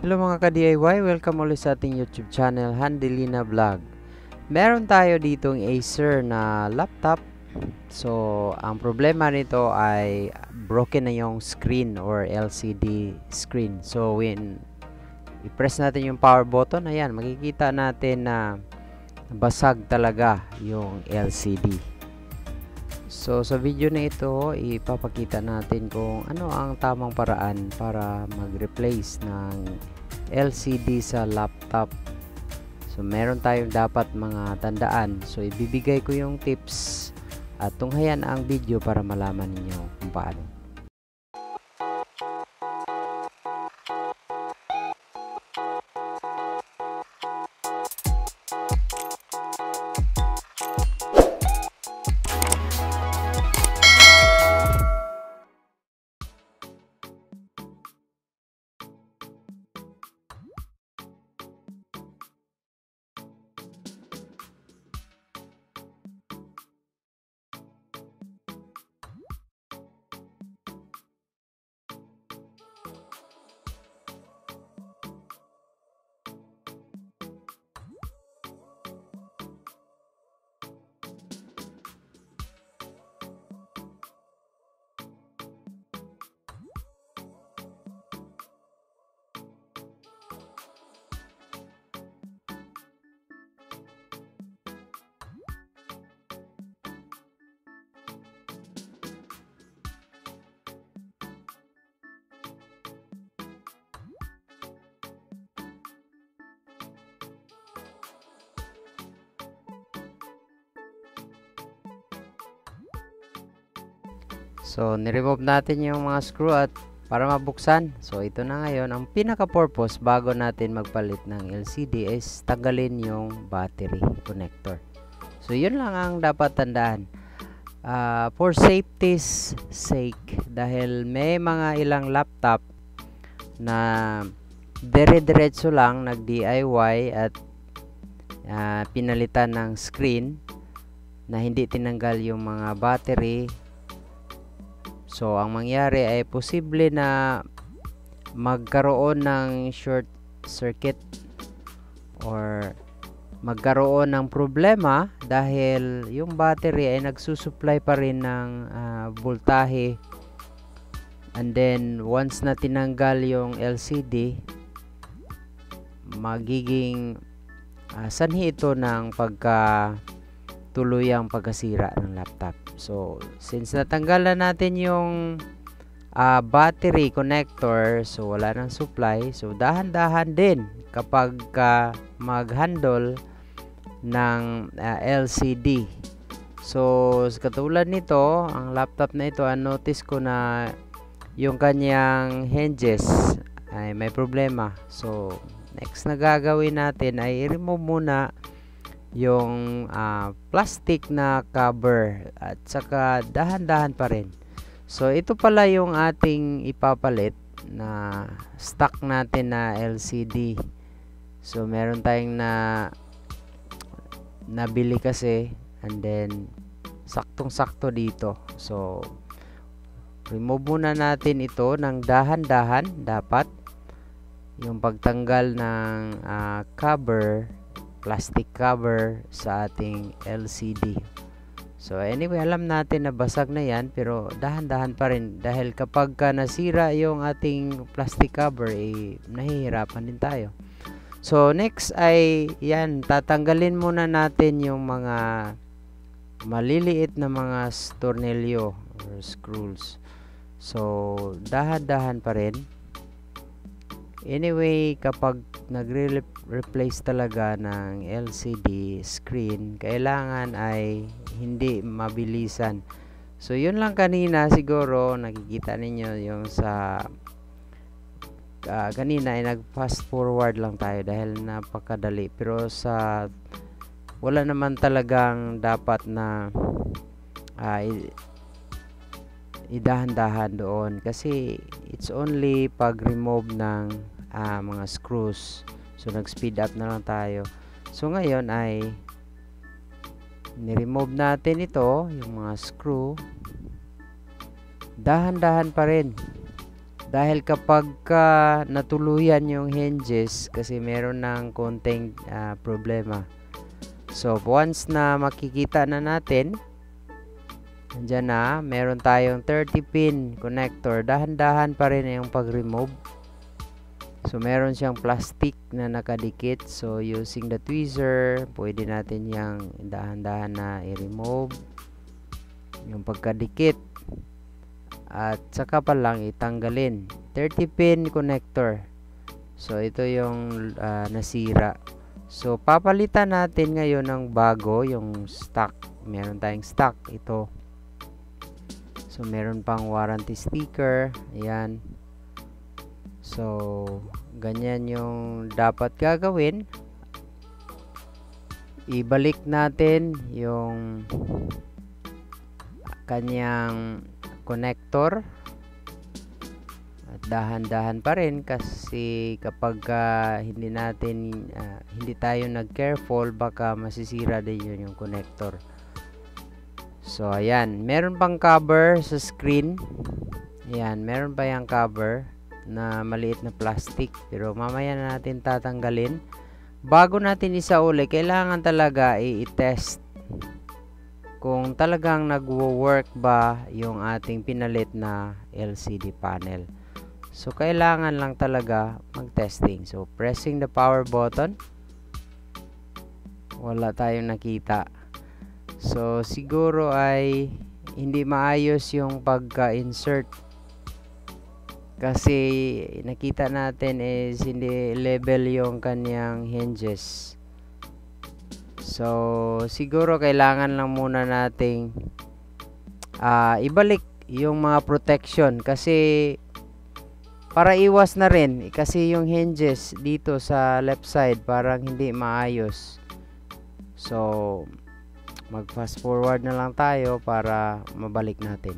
Hello mga ka-DIY, welcome ulit sa ating YouTube channel, Handelina Vlog. Meron tayo ditong Acer na laptop. So, ang problema nito ay broken na yung screen or LCD screen. So, when i-press natin yung power button, ayan, makikita natin na basag talaga yung LCD. So, sa video na ito, ipapakita natin kung ano ang tamang paraan para mag-replace ng LCD sa laptop. So, meron tayong dapat mga tandaan. So, ibibigay ko yung tips at tunghayan ang video para malaman ninyo kung paano. So, niremove natin yung mga screw at para mabuksan. So, ito na ngayon. Ang pinaka-purpose bago natin magpalit ng LCD is tanggalin yung battery connector. So, yun lang ang dapat tandaan. For safety's sake, dahil may mga ilang laptop na dire-diretso lang nag-DIY at pinalitan ng screen na hindi tinanggal yung mga battery. So, ang mangyari ay posible na magkaroon ng short circuit or magkaroon ng problema dahil yung battery ay nagsusupply pa rin ng voltahe. And then, once na tinanggal yung LCD, magiging sanhi ito ng tuluyang pagkasira ng laptop. So, since natanggalan natin yung battery connector, so wala nang supply, so dahan-dahan din kapag mag-handle ng LCD. So, katulad nito, ang laptop na ito, notice ko na yung kanyang hinges ay may problema. So, next na gagawin natin ay i-remove muna yung plastic na cover at saka dahan-dahan pa rin. So, ito pala yung ating ipapalit na stock natin na LCD. So, meron tayong nabili kasi and then saktong-sakto dito. So, remove muna natin ito ng dahan-dahan dapat yung pagtanggal ng cover, plastic cover sa ating LCD. So anyway, alam natin na basag na yan pero dahan-dahan pa rin dahil kapag nasira yung ating plastic cover nahihirapan din tayo. So next ay yan, tatanggalin muna natin yung mga maliliit na mga tornilyo or screws. So dahan-dahan pa rin. Anyway, kapag nagre-replace talaga ng LCD screen, kailangan ay hindi mabilisan. So, yun lang kanina siguro nakikita ninyo yung sa kanina ay nag-fast forward lang tayo dahil napakadali. Pero wala naman talagang dapat na idahan-dahan doon kasi it's only pag-remove ng mga screws. So, nag-speed up na lang tayo. So, ngayon ay ni-remove natin ito, yung mga screw. Dahan-dahan pa rin. dahil kapag natuluyan yung hinges kasi meron ng konting problema. So once na makikita na natin, andyan na, meron tayong 30 pin connector. Dahan-dahan pa rin yung pag-remove. So meron siyang plastic na nakadikit. So using the tweezer, pwede natin yang dahan-dahan na i-remove yung pagkadikit. At saka pa lang itanggalin. 30 pin connector. So ito yung nasira. So papalitan natin ngayon ng bago, yung stock. Meron tayong stock ito. So meron pang warranty sticker. Ayan. So ganyan yung dapat gagawin. Ibalik natin yung kanyang connector. At dahan-dahan pa rin kasi kapag hindi tayo nag-careful, baka masisira din yun yung connector. So ayan, meron pang cover sa screen. Ayan, meron pa yung cover na maliit na plastic, pero mamaya na natin tatanggalin. Bago natin isauli, kailangan talaga i-test kung talagang nagwo-work ba yung ating pinalit na LCD panel. So kailangan lang talaga mag-testing. So pressing the power button, wala tayong nakita. So siguro ay hindi maayos yung pagka-insert kasi nakita natin is hindi level yung kanyang hinges. So siguro kailangan lang muna nating ibalik yung mga protection kasi para iwas na rin kasi yung hinges dito sa left side parang hindi maayos. So mag fast forward na lang tayo para mabalik natin.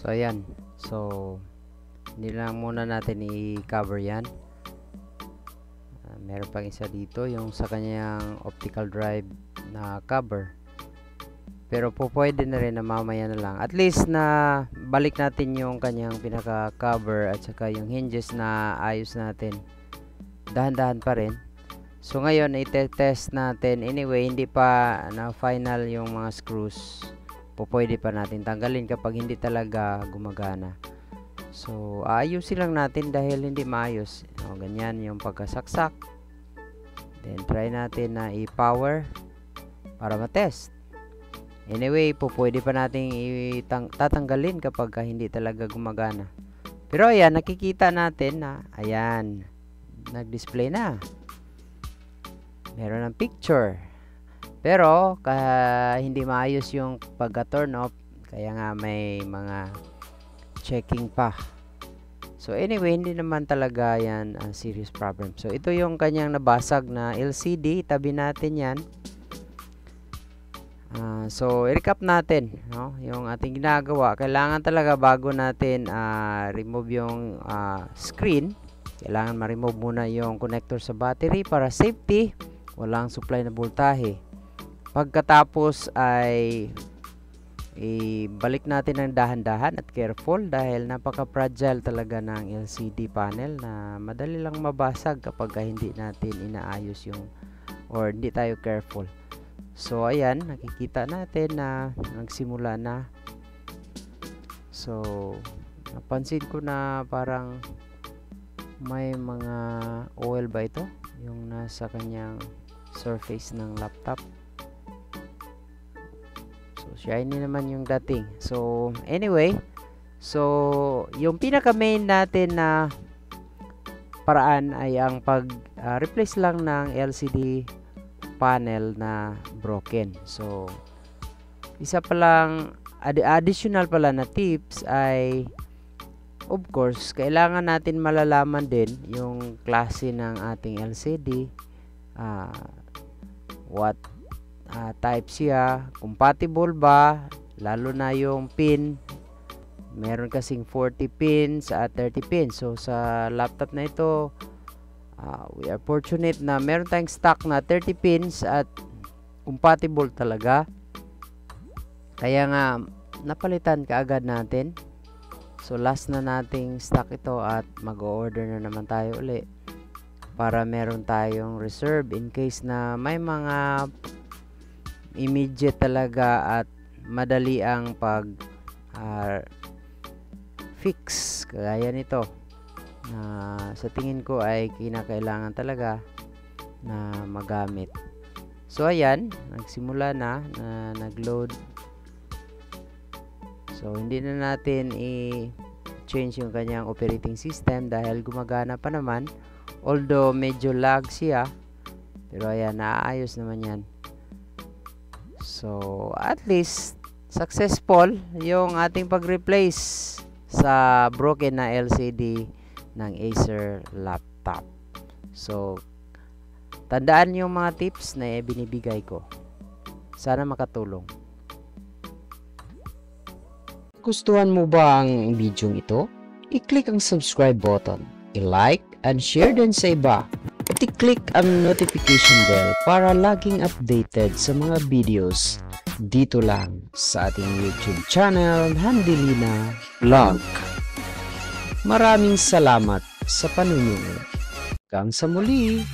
So ayan, so hindi lang muna natin i-cover yan. Meron pang isa dito yung sa kanyang optical drive na cover, pero po pwede na rin na mamaya na lang, at least na balik natin yung kanyang pinaka cover at saka yung hinges na ayos natin. Dahan-dahan pa rin. So ngayon i-test natin. Anyway, hindi pa na final yung mga screws, pwede pa natin tanggalin kapag hindi talaga gumagana. So ayusin lang natin dahil hindi maayos. Ganyan yung pagkasaksak. Then try natin na i-power para matest. Anyway, pwede pa natin tatanggalin kapag hindi talaga gumagana. Pero ayan, nakikita natin na ayan, nag-display na. Meron ng picture. Pero hindi maayos yung pagka-turn off, kaya nga may mga checking pa. So anyway, hindi naman talaga yan serious problem. So ito yung kanyang nabasag na LCD. Tabi natin yan. So i-recap natin, no, yung ating ginagawa. Kailangan talaga bago natin remove yung screen, kailangan ma-remove muna yung connector sa battery para safety, walang supply na voltahe. Pagkatapos ay ibalik natin ng dahan-dahan at careful dahil napaka-fragile talaga ng LCD panel na madali lang mabasag kapag hindi natin inaayos yung or hindi tayo careful. So ayan, nakikita natin na nagsimula na. So napansin ko na parang may mga oil ba ito yung nasa kanyang surface ng laptop. So shiny naman yung dating. So anyway, so yung pinaka main natin na paraan ay ang pag replace lang ng LCD panel na broken. So isa pa lang additional pala na tips ay of course kailangan natin malalaman din yung klase ng ating LCD, what type siya, compatible ba, lalo na yung pin. Meron kasing 40 pins at 30 pins. So sa laptop na ito, we are fortunate na meron tayong stock na 30 pins at compatible talaga. Kaya nga napalitan kaagad natin. So last na nating stock ito at mag-order na naman tayo uli para meron tayong reserve in case na may mga immediate talaga at madali ang pag fix kagaya nito na sa tingin ko ay kinakailangan talaga na magamit. So ayan, nagsimula na nag-load. So hindi na natin i-change yung kanyang operating system dahil gumagana pa naman, although medyo lag siya, pero ayan, naayos naman yan. So at least successful yung ating pag-replace sa broken na LCD ng Acer laptop. So tandaan yung mga tips na binibigay ko. Sana makatulong. Gustuhan mo ba ang video ito? I-click ang subscribe button, i-like and share din sa iba. At i-click ang notification bell para laging updated sa mga videos dito lang sa ating YouTube channel, Handelina Vlog. Maraming salamat sa panunood. Hanggang sa muli!